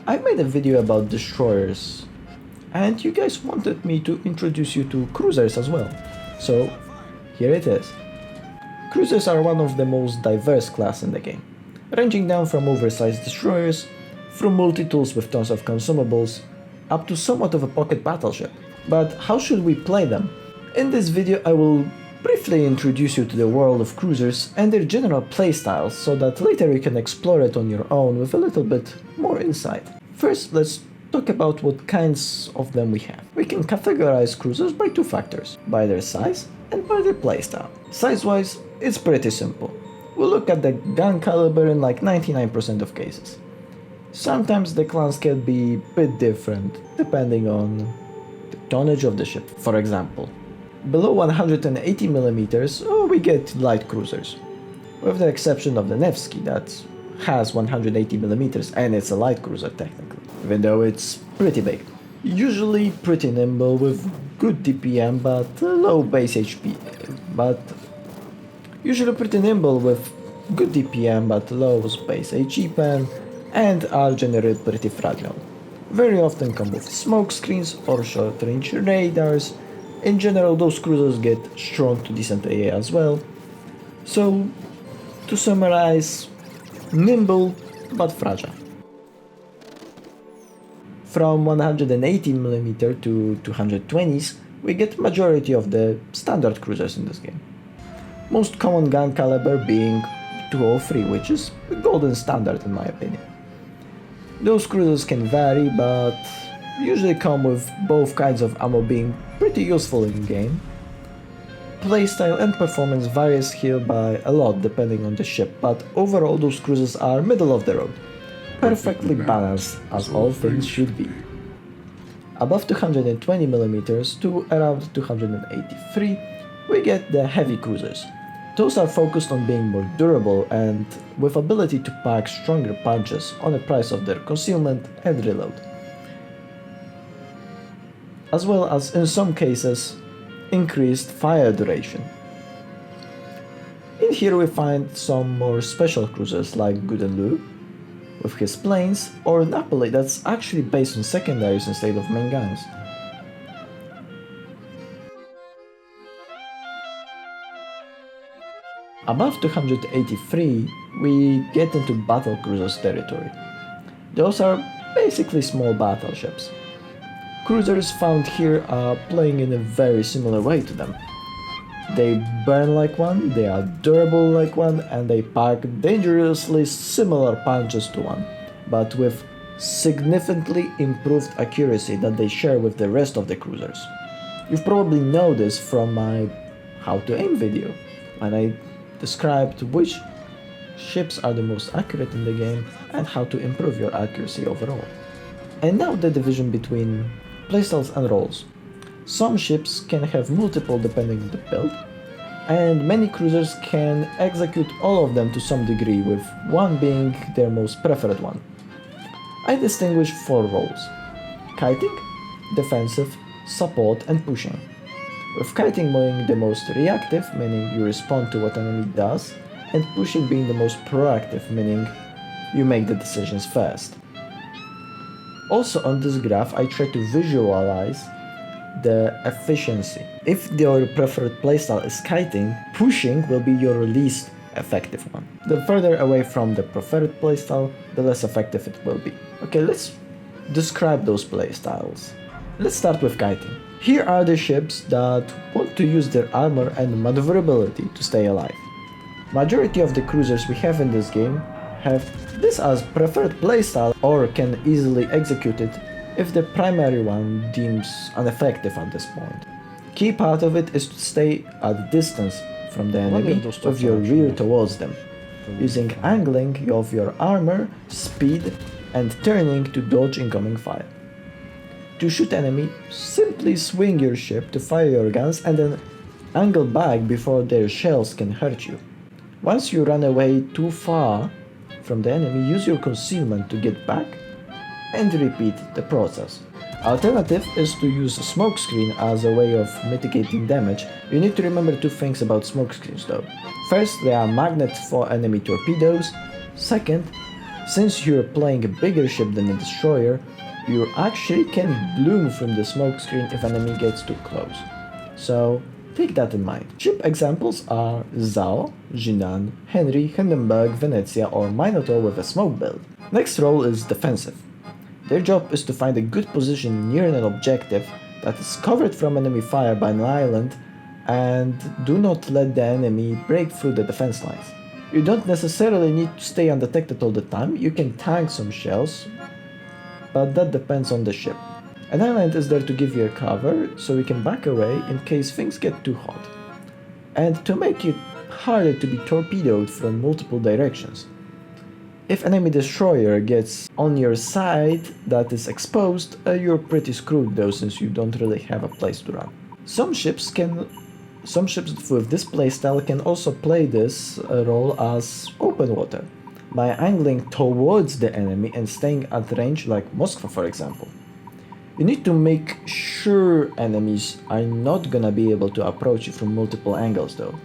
I made a video about destroyers, and you guys wanted me to introduce you to cruisers as well. So, here it is. Cruisers are one of the most diverse class in the game, ranging down from oversized destroyers, through multi-tools with tons of consumables, up to somewhat of a pocket battleship. But how should we play them? In this video I will briefly introduce you to the world of cruisers and their general playstyles so that later you can explore it on your own with a little bit more insight. First, let's talk about what kinds of them we have. We can categorize cruisers by two factors, by their size and by their playstyle. Size-wise, it's pretty simple. We'll look at the gun caliber in like 99% of cases. Sometimes the clans can be a bit different depending on the tonnage of the ship. For example, below 180mm we get light cruisers, with the exception of the Nevsky that has 180mm and it's a light cruiser technically, even though it's pretty big. Usually pretty nimble with good DPM but low base HP, base HP and are generally pretty fragile. Very often come with smoke screens or short range radars. In general, those cruisers get strong to decent AA as well. So, to summarize, nimble but fragile. From 180mm to 220s, we get majority of the standard cruisers in this game. Most common gun caliber being 203, which is the golden standard in my opinion. Those cruisers can vary, but usually come with both kinds of ammo being pretty useful in game. Playstyle and performance varies here by a lot depending on the ship, but overall those cruisers are middle of the road, perfectly balanced as all things should be. Above 220mm to around 283, we get the heavy cruisers. Those are focused on being more durable and with ability to pack stronger punches on the price of their concealment and reload, as well as in some cases increased fire duration. In here we find some more special cruisers like Gudelu with his planes, or Napoli that's actually based on secondaries instead of main guns. Above 283 we get into battle cruisers territory. Those are basically small battleships. Cruisers found here are playing in a very similar way to them. They burn like one, they are durable like one, and they pack dangerously similar punches to one, but with significantly improved accuracy that they share with the rest of the cruisers. You've probably noticed from my how to aim video, when I described which ships are the most accurate in the game and how to improve your accuracy overall. And now the division between playstyles and roles. Some ships can have multiple depending on the build, and many cruisers can execute all of them to some degree, with one being their most preferred one. I distinguish 4 roles: kiting, defensive, support and pushing. With kiting being the most reactive, meaning you respond to what an enemy does, and pushing being the most proactive, meaning you make the decisions first. Also on this graph I try to visualize the efficiency. If your preferred playstyle is kiting, pushing will be your least effective one. The further away from the preferred playstyle, the less effective it will be. Okay, let's describe those playstyles. Let's start with kiting. Here are the ships that want to use their armor and maneuverability to stay alive. Majority of the cruisers we have in this game have this as preferred playstyle or can easily execute it if the primary one deems ineffective at this point. Key part of it is to stay at a distance from the enemy with your rear towards them, using angling of your armor, speed and turning to dodge incoming fire. To shoot enemy, simply swing your ship to fire your guns and then angle back before their shells can hurt you. Once you run away too far from the enemy, use your concealment to get back and repeat the process. Alternative is to use a smoke screen as a way of mitigating damage. You need to remember 2 things about smoke screens though. First, they are magnets for enemy torpedoes. Second, Since you're playing a bigger ship than a destroyer, you actually can bloom from the smoke screen if an enemy gets too close. So take that in mind. Ship examples are Zhao, Jinan, Henry, Hindenburg, Venezia, or Minotaur with a smoke build. Next role is defensive. Their job is to find a good position near an objective that is covered from enemy fire by an island and do not let the enemy break through the defense lines. You don't necessarily need to stay undetected all the time, you can tank some shells, but that depends on the ship. An island is there to give you a cover, so you can back away in case things get too hot, and to make it harder to be torpedoed from multiple directions. If enemy destroyer gets on your side that is exposed, you're pretty screwed though, since you don't really have a place to run. Some ships with this playstyle can also play this role as open water, by angling towards the enemy and staying at range, like Moskva for example. You need to make sure enemies are not gonna be able to approach you from multiple angles though.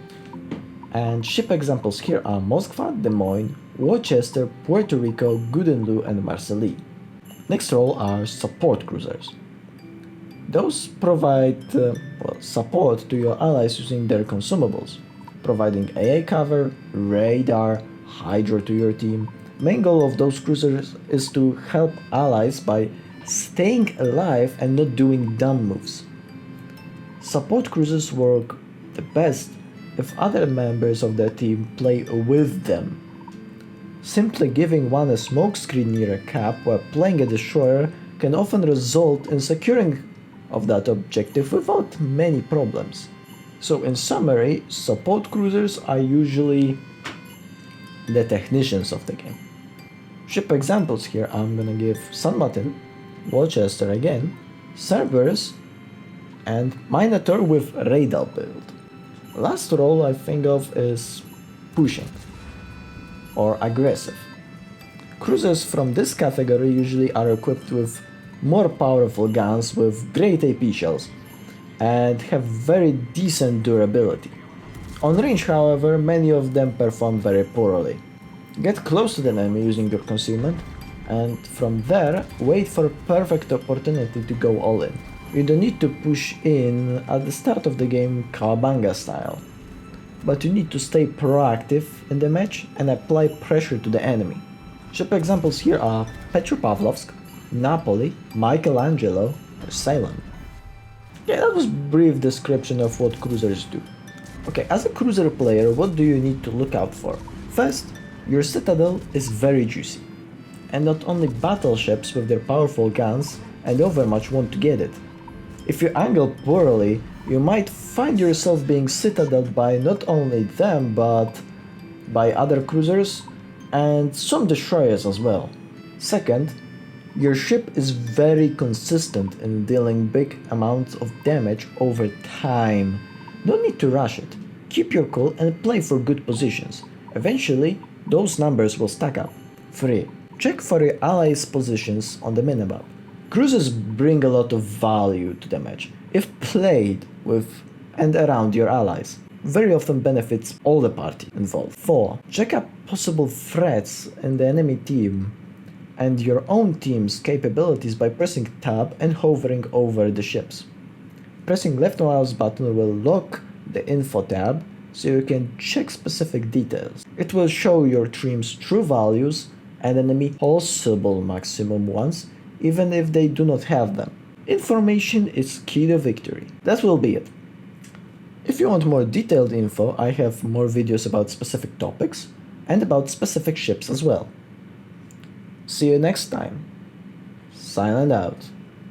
And ship examples here are Moskva, Des Moines, Worcester, Puerto Rico, Goudenloo and Marseille. Next role are support cruisers. Those provide support to your allies using their consumables, providing AA cover, radar, hydro to your team. Main goal of those cruisers is to help allies by staying alive and not doing dumb moves. Support cruisers work the best if other members of their team play with them. Simply giving one a smoke screen near a cap while playing a destroyer can often result in securing of that objective without many problems. So in summary, support cruisers are usually the technicians of the game. Ship examples here, I'm gonna give San Martin, Worcester again, Cerberus, and Minotaur with radar build. Last role I think of is pushing or aggressive. Cruisers from this category usually are equipped with more powerful guns with great AP shells and have very decent durability. On range, however, many of them perform very poorly. Get close to the enemy using your concealment, and from there, wait for a perfect opportunity to go all in. You don't need to push in at the start of the game Kawabanga style, but you need to stay proactive in the match and apply pressure to the enemy. Ship examples here are Petropavlovsk, Napoli, Michelangelo, or Ceylon. Yeah, that was a brief description of what cruisers do. Okay, as a cruiser player, what do you need to look out for? First, your citadel is very juicy, and not only battleships with their powerful guns and Overwatch want to get it. If you angle poorly, you might find yourself being citadeled by not only them, but by other cruisers and some destroyers as well. Second, your ship is very consistent in dealing big amounts of damage over time. No need to rush it. Keep your cool and play for good positions. Eventually, those numbers will stack up. 3. Check for your allies' positions on the minimap. Cruisers bring a lot of value to the match if played with and around your allies. Very often benefits all the party involved. 4. Check up possible threats in the enemy team and your own team's capabilities by pressing tab and hovering over the ships. Pressing left mouse button will lock the info tab so you can check specific details. It will show your team's true values and enemy possible maximum ones, even if they do not have them. Information is key to victory. That will be it. If you want more detailed info, I have more videos about specific topics and about specific ships as well. See you next time. Silent out.